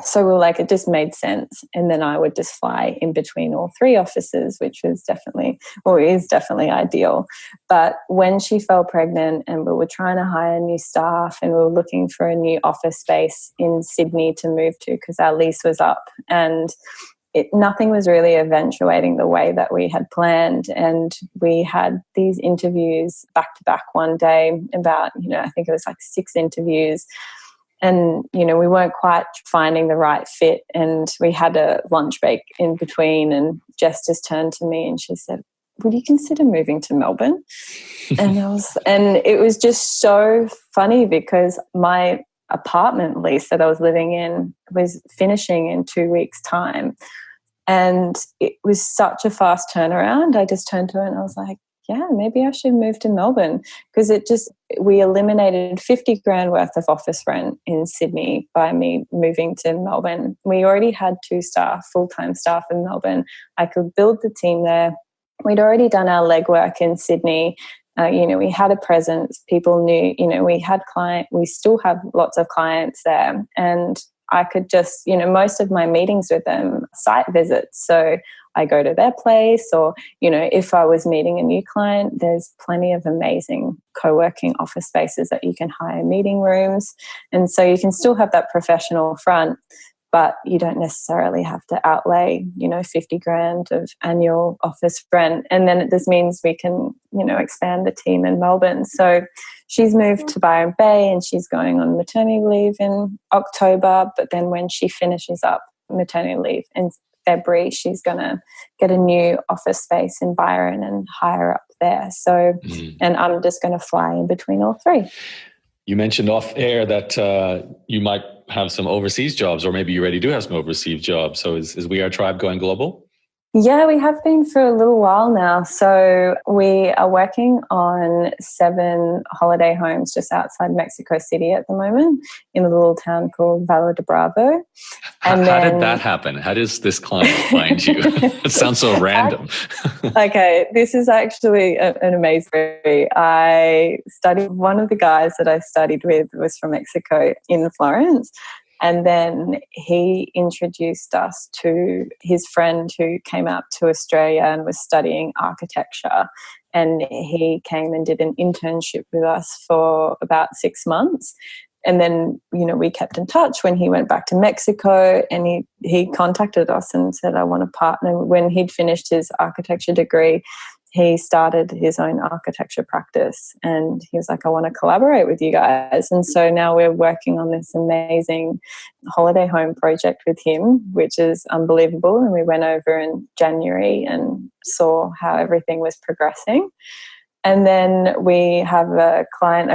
So we were like, it just made sense. And then I would just fly in between all three offices, which was is definitely ideal. But when she fell pregnant and we were trying to hire new staff and we were looking for a new office space in Sydney to move to because our lease was up, and nothing was really eventuating the way that we had planned. And we had these interviews back to back one day, about, I think it was like 6 interviews. And, we weren't quite finding the right fit. And we had a lunch break in between, and Jess just turned to me and she said, would you consider moving to Melbourne? and it was just so funny, because my apartment lease that I was living in was finishing in 2 weeks' time. And it was such a fast turnaround. I just turned to her and I was like, yeah, maybe I should move to Melbourne, because we eliminated 50 grand worth of office rent in Sydney by me moving to Melbourne. We already had 2 full-time staff in Melbourne. I could build the team there. We'd already done our legwork in Sydney. We had a presence. People knew, we had we still have lots of clients there. And I could just, most of my meetings with them, site visits. So I go to their place, or, if I was meeting a new client, there's plenty of amazing co-working office spaces that you can hire meeting rooms. And so you can still have that professional front, but you don't necessarily have to outlay, 50 grand of annual office rent. And then it just means we can, expand the team in Melbourne. So she's moved to Byron Bay and she's going on maternity leave in October. But then when she finishes up maternity leave in February, she's going to get a new office space in Byron and hire up there. So, and I'm just going to fly in between all three. You mentioned off air that you might have some overseas jobs, or maybe you already do have some overseas jobs. So is We Are Tribe going global? Yeah, we have been for a little while now. So we are working on 7 holiday homes just outside Mexico City at the moment, in a little town called Valle de Bravo. How did that happen? How does this client find you? It sounds so random. Okay, this is actually an amazing story. One of the guys that I studied with was from Mexico, in Florence. And then he introduced us to his friend who came out to Australia and was studying architecture. And he came and did an internship with us for about 6 months. And then, we kept in touch when he went back to Mexico, and he contacted us and said, I want to partner. When he'd finished his architecture degree, he started his own architecture practice, and he was like, I want to collaborate with you guys. And so now we're working on this amazing holiday home project with him, which is unbelievable. And we went over in January and saw how everything was progressing. And then we have a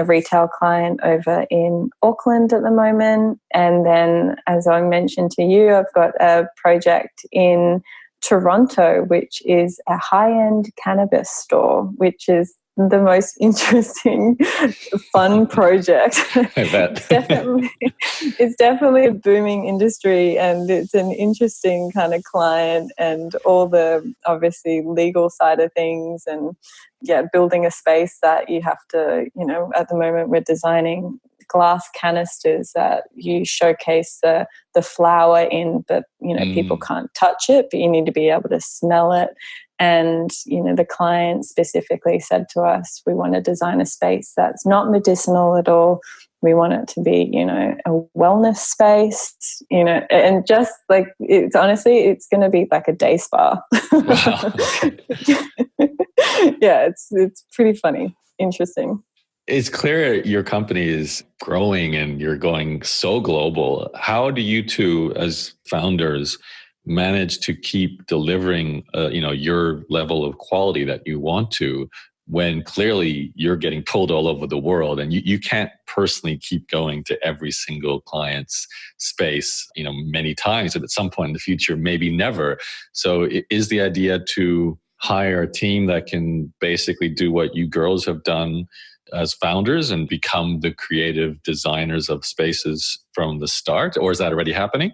retail client over in Auckland at the moment. And then, as I mentioned to you, I've got a project in Toronto, which is a high-end cannabis store, which is the most interesting, fun project. I bet. It's definitely a booming industry, and it's an interesting kind of client, and all the obviously legal side of things, and building a space that you have to, at the moment we're designing glass canisters that you showcase the flower in, but people can't touch it, but you need to be able to smell it. And the client specifically said to us, we want to design a space that's not medicinal at all, We want it to be, a wellness space, and just like, it's honestly, it's going to be like a day spa. Wow. Yeah, it's pretty funny, interesting. It's clear your company is growing and you're going so global. How do you two, as founders, manage to keep delivering, your level of quality that you want to, when clearly you're getting pulled all over the world and you can't personally keep going to every single client's space, many times, but at some point in the future, maybe never. So is the idea to hire a team that can basically do what you girls have done as founders and become the creative designers of spaces from the start? Or is that already happening?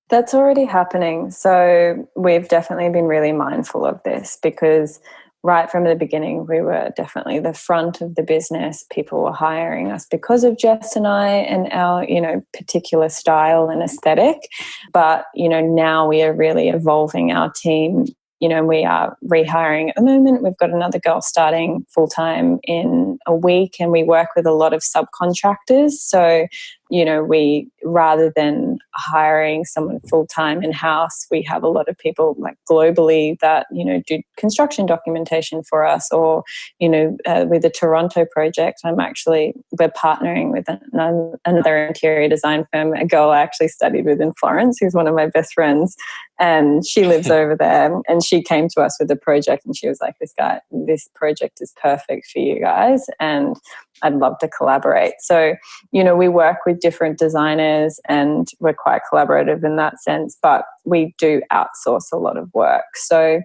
That's already happening. So we've definitely been really mindful of this, because right from the beginning, we were definitely the front of the business. People were hiring us because of Jess and I and our, particular style and aesthetic. But, now we are really evolving our team. We are rehiring at the moment. We've got another girl starting full-time in a week, and we work with a lot of subcontractors. So, we, rather than hiring someone full-time in-house, we have a lot of people like globally that, do construction documentation for us, or, with the Toronto project, we're partnering with another interior design firm, a girl I actually studied with in Florence, who's one of my best friends. And she lives over there, and she came to us with a project, and she was like, this project is perfect for you guys, and I'd love to collaborate. So, we work with different designers, and we're quite collaborative in that sense, but we do outsource a lot of work. So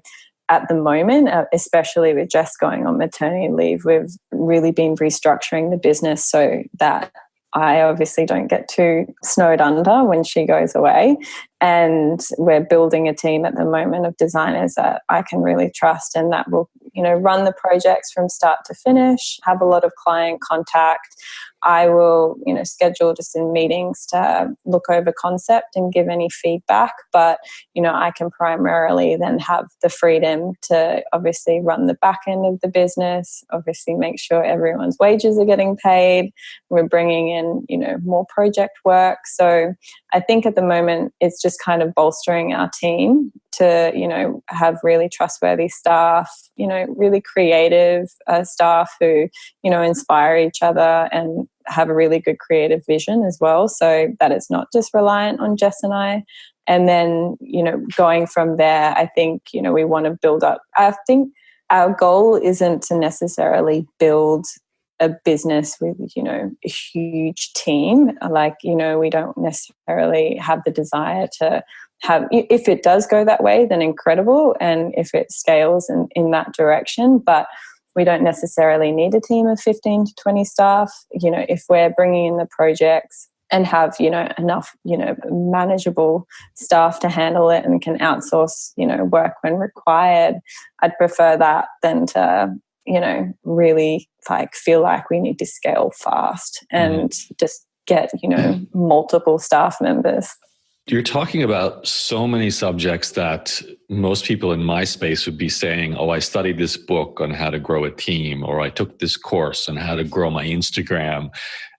at the moment, especially with Jess going on maternity leave, we've really been restructuring the business so that I obviously don't get too snowed under when she goes away. And we're building a team at the moment of designers that I can really trust, and that will, run the projects from start to finish, have a lot of client contact. I will, schedule just in meetings to look over concept and give any feedback. But, I can primarily then have the freedom to obviously run the back end of the business, obviously make sure everyone's wages are getting paid. We're bringing in, more project work. So I think at the moment it's just kind of bolstering our team to, have really trustworthy staff, really creative staff who, inspire each other and have a really good creative vision as well, so that it's not just reliant on Jess and I. And then, going from there, I think, we want to build up. I think our goal isn't to necessarily build a business with, a huge team. Like, we don't necessarily have the desire to have, if it does go that way, then incredible. And if it scales in that direction, but we don't necessarily need a team of 15 to 20 staff. If we're bringing in the projects and have, enough, manageable staff to handle it and can outsource, work when required, I'd prefer that than to, really feel like we need to scale fast and just get, multiple staff members. You're talking about so many subjects that most people in my space would be saying, oh, I studied this book on how to grow a team, or I took this course on how to grow my Instagram.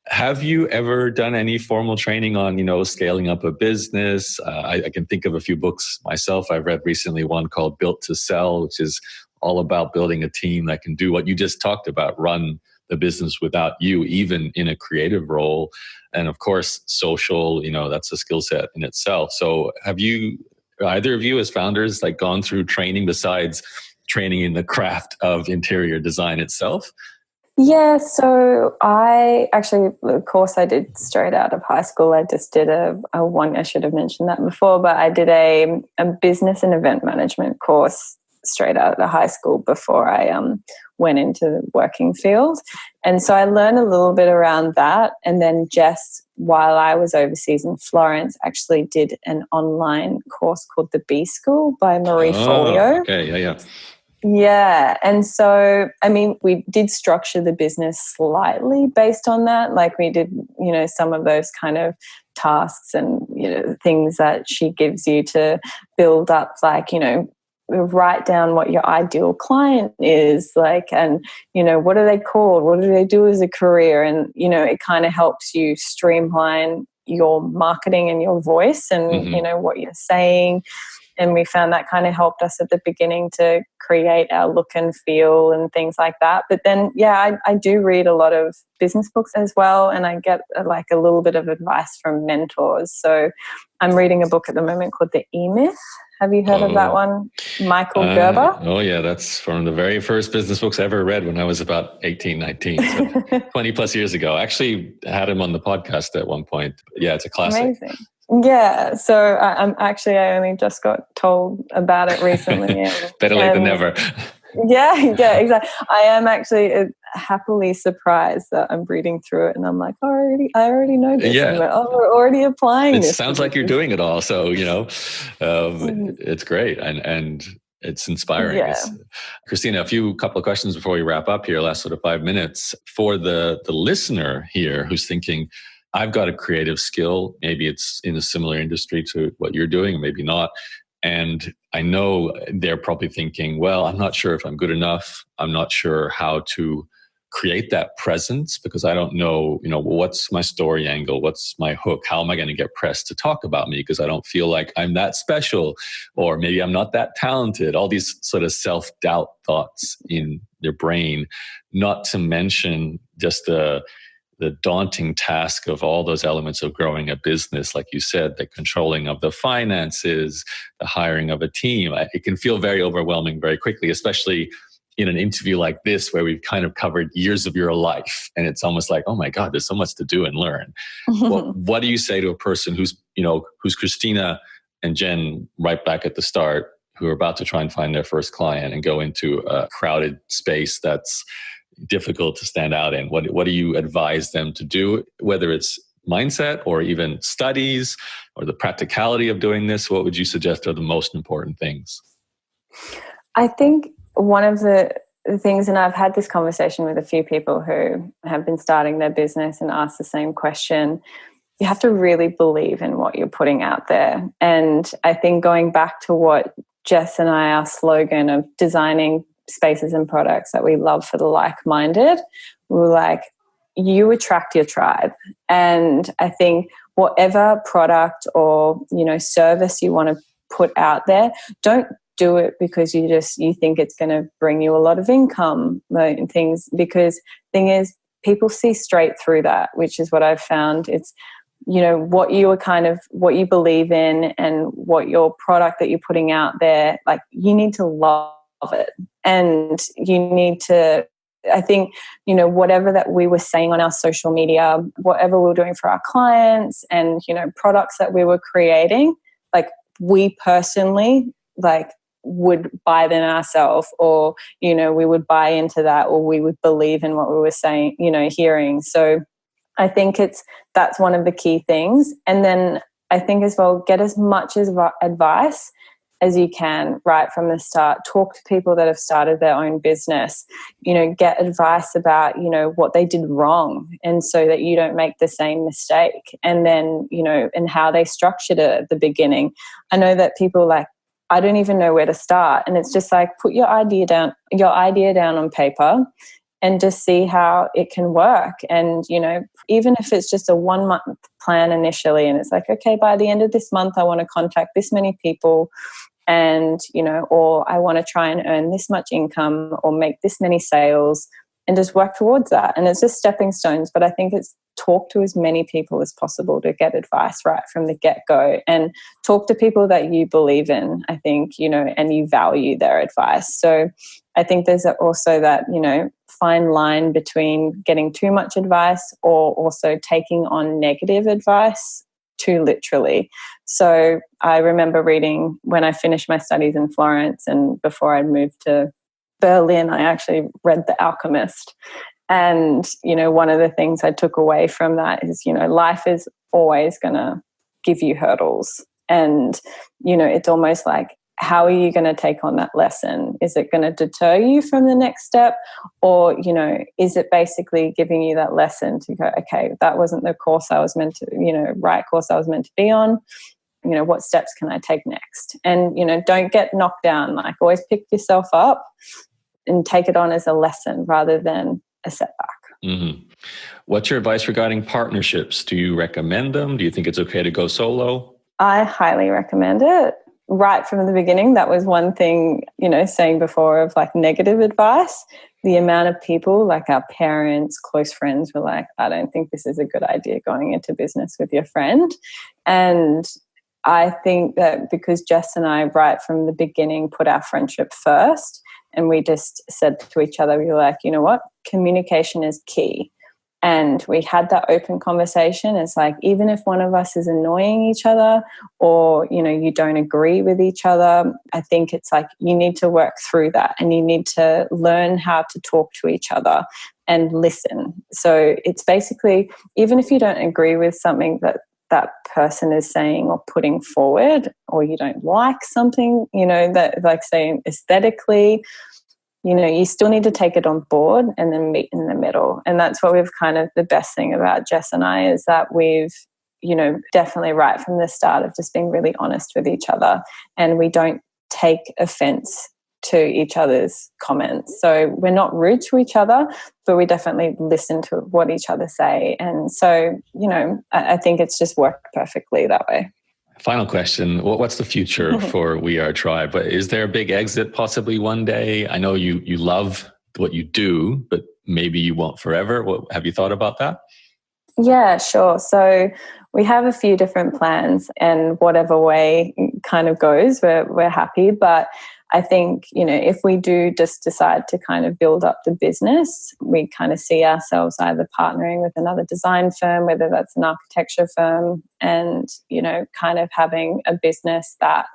Have you ever done any formal training on, scaling up a business? I can think of a few books myself. I've read recently one called Built to Sell, which is all about building a team that can do what you just talked about, run the business without you, even in a creative role. And of course, social, that's a skill set in itself. So have you, either of you as founders, gone through training besides training in the craft of interior design itself? Yeah, so I actually, the course I did straight out of high school, I just did a one, I should have mentioned that before, but I did a business and event management course straight out of high school before I went into the working field. And so I learned a little bit around that. And then Jess, while I was overseas in Florence, actually did an online course called The B School by Marie Folio. Okay, yeah. Yeah. And so, we did structure the business slightly based on that. Like we did, some of those kind of tasks and, things that she gives you to build up, write down what your ideal client is like, and, you know, what are they called? What do they do as a career? And, you know, it kind of helps you streamline your marketing and your voice and, you know, what you're saying. And we found that kind of helped us at the beginning to create our look and feel and things like that. But then, yeah, I do read a lot of business books as well. And I get like a little bit of advice from mentors. So I'm reading a book at the moment called The E-Myth. Have you heard of that one? Michael Gerber? Oh, yeah. That's from the very first business books I ever read when I was about 18, 19, so 20 plus years ago. I actually had him on the podcast at one point. Yeah, it's a classic. Amazing. Yeah, so I only just got told about it recently. Better late than never. Yeah, exactly. I am actually happily surprised that I'm reading through it, and I'm like, I already know this. Yeah, and we're already applying this. It sounds like you're doing it all, so you know, it's great and it's inspiring. Yeah. Christina, a couple of questions before we wrap up here. Last sort of 5 minutes for the listener here who's thinking, I've got a creative skill. Maybe it's in a similar industry to what you're doing, maybe not. And I know they're probably thinking, well, I'm not sure if I'm good enough. I'm not sure how to create that presence because I don't know, you know, what's my story angle? What's my hook? How am I going to get press to talk about me? Because I don't feel like I'm that special, or maybe I'm not that talented. All these sort of self-doubt thoughts in their brain, not to mention just the daunting task of all those elements of growing a business, like you said, the controlling of the finances, the hiring of a team. It can feel very overwhelming very quickly, especially in an interview like this, where we've kind of covered years of your life. And it's almost like, oh my God, there's so much to do and learn. What do you say to a person who's Christina and Jen right back at the start, who are about to try and find their first client and go into a crowded space that's difficult to stand out in? What do you advise them to do, whether it's mindset or even studies or the practicality of doing this? What would you suggest are the most important things? I think one of the things, and I've had this conversation with a few people who have been starting their business and asked the same question, you have to really believe in what you're putting out there. And I think going back to what Jess and I, our slogan of designing spaces and products that we love for the like-minded, we're like, you attract your tribe. And I think whatever product or, you know, service you want to put out there, don't do it because you think it's going to bring you a lot of income and things, because thing is, people see straight through that, which is what I've found. It's, you know, what you believe in and what your product that you're putting out there, like, you need to love it. And you need to, I think, you know, whatever that we were saying on our social media, whatever we were doing for our clients and, you know, products that we were creating, like, we personally, like, would buy them ourselves, or, you know, we would buy into that, or we would believe in what we were saying, you know, hearing. So I think that's one of the key things. And then I think as well, get as much advice as you can right from the start. Talk to people that have started their own business, you know, get advice about, you know, what they did wrong, and so that you don't make the same mistake. And then, you know, and how they structured it at the beginning. I know that people like, I don't even know where to start. And it's just like, put your idea down on paper and just see how it can work. And, you know, even if it's just a 1 month plan initially, and it's like, okay, by the end of this month, I want to contact this many people, and, you know, or I want to try and earn this much income or make this many sales, and just work towards that. And it's just stepping stones. But I think it's talk to as many people as possible to get advice right from the get-go, and talk to people that you believe in, I think, you know, and you value their advice. So I think there's also that, you know, fine line between getting too much advice or also taking on negative advice too literally. So I remember reading, when I finished my studies in Florence and before I moved to Berlin, I actually read The Alchemist. And, you know, one of the things I took away from that is, you know, life is always going to give you hurdles. And, you know, it's almost like, how are you going to take on that lesson? Is it going to deter you from the next step? Or, you know, is it basically giving you that lesson to go, okay, that wasn't the course I was meant to, you know, right course I was meant to be on. what steps can I take next? And, don't get knocked down. Like, always pick yourself up and take it on as a lesson rather than a setback. Mm-hmm. What's your advice regarding partnerships? Do you recommend them? Do you think it's okay to go solo? I highly recommend it. Right from the beginning, that was one thing, saying before of like negative advice. The amount of people, like our parents, close friends, were like, I don't think this is a good idea going into business with your friend. And I think that because Jess and I, right from the beginning, put our friendship first, and we just said to each other, we were like, you know what, communication is key. And we had that open conversation. It's like, even if one of us is annoying each other or, you don't agree with each other, I think it's like you need to work through that and you need to learn how to talk to each other and listen. So it's basically, even if you don't agree with something that person is saying or putting forward, or you don't like something, that, like, saying aesthetically, you still need to take it on board and then meet in the middle. And that's what we've the best thing about Jess and I is that we've, definitely right from the start of just being really honest with each other, and we don't take offense to each other's comments. So we're not rude to each other, but we definitely listen to what each other say. And so, I think it's just worked perfectly that way. Final question. What's the future for We Are Tribe? Is there a big exit possibly one day? I know you love what you do, but maybe you won't forever. Have you thought about that? Yeah, sure. So we have a few different plans, and whatever way it kind of goes, we're happy. But I think, if we do just decide to kind of build up the business, we kind of see ourselves either partnering with another design firm, whether that's an architecture firm, and, kind of having a business that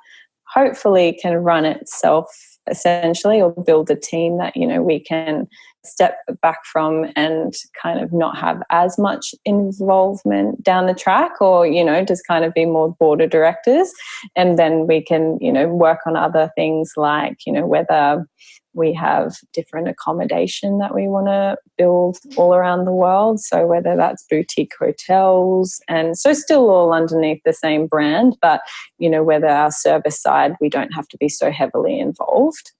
hopefully can run itself essentially, or build a team that, we can step back from and kind of not have as much involvement down the track, or, just kind of be more board of directors. And then we can, work on other things like, whether we have different accommodation that we want to build all around the world. So whether that's boutique hotels, and so still all underneath the same brand, but, whether our service side, we don't have to be so heavily involved,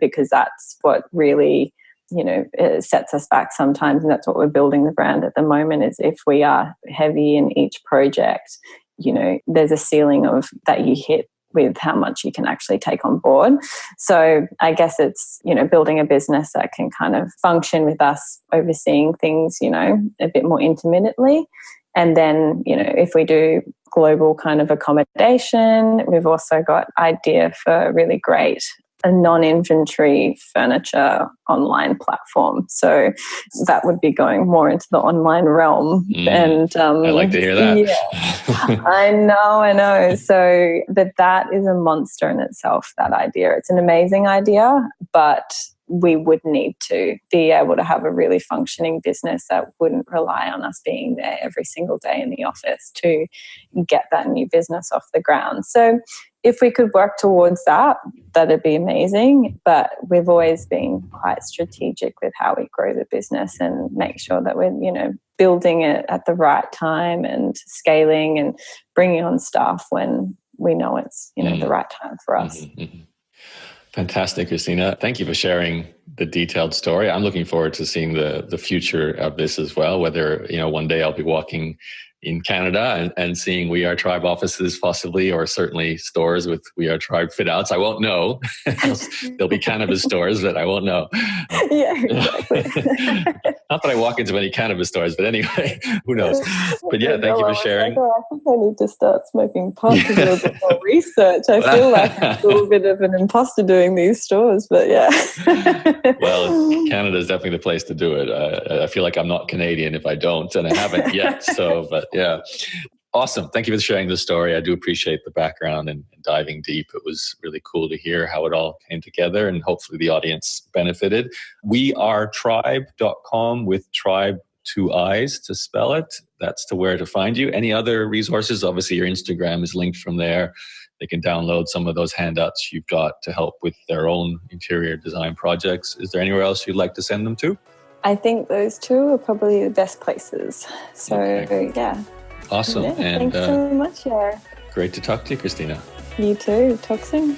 because that's what really, it sets us back sometimes. And that's what we're building the brand at the moment, is if we are heavy in each project, there's a ceiling of that you hit with how much you can actually take on board. So I guess it's, building a business that can kind of function with us overseeing things, a bit more intermittently. And then, if we do global kind of accommodation, we've also got idea for a really great a non-inventory furniture online platform. So that would be going more into the online realm. And I like to hear that. Yeah, I know. So, but that is a monster in itself, that idea. It's an amazing idea, but we would need to be able to have a really functioning business that wouldn't rely on us being there every single day in the office to get that new business off the ground. So if we could work towards that, that'd be amazing. But we've always been quite strategic with how we grow the business and make sure that we're, building it at the right time and scaling and bringing on staff when we know it's, the right time for us. Fantastic, Christina. Thank you for sharing the detailed story. I'm looking forward to seeing the future of this as well, whether, one day I'll be walking in Canada and seeing We Are Tribe offices possibly, or certainly stores with We Are Tribe fit outs. I won't know. There'll be cannabis stores, but I won't know. Yeah, exactly. Not that I walk into many cannabis stores, but anyway, who knows? But yeah, thank you for sharing. I think I need to start smoking pot to do a bit more research. I feel like I'm a little bit of an imposter doing these stores, but yeah. Well, Canada is definitely the place to do it. I feel like I'm not Canadian if I don't, and I haven't yet. So, but yeah. Awesome. Thank you for sharing the story. I do appreciate the background and diving deep. It was really cool to hear how it all came together, and hopefully the audience benefited. wearetribe.com with tribe 2 I's to spell it. That's to where to find you. Any other resources? Obviously your Instagram is linked from there. They can download some of those handouts you've got to help with their own interior design projects. Is there anywhere else you'd like to send them to? I think those two are probably the best places. So, okay. Yeah. Awesome. Yeah, and thanks so much, Yaro. Great to talk to you, Christina. You too. Talk soon.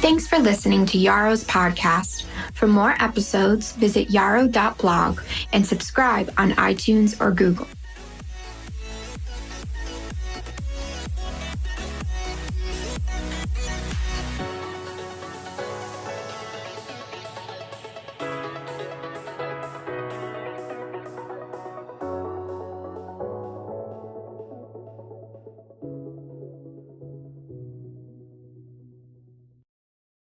Thanks for listening to Yaro's podcast. For more episodes, visit yaro.blog and subscribe on iTunes or Google.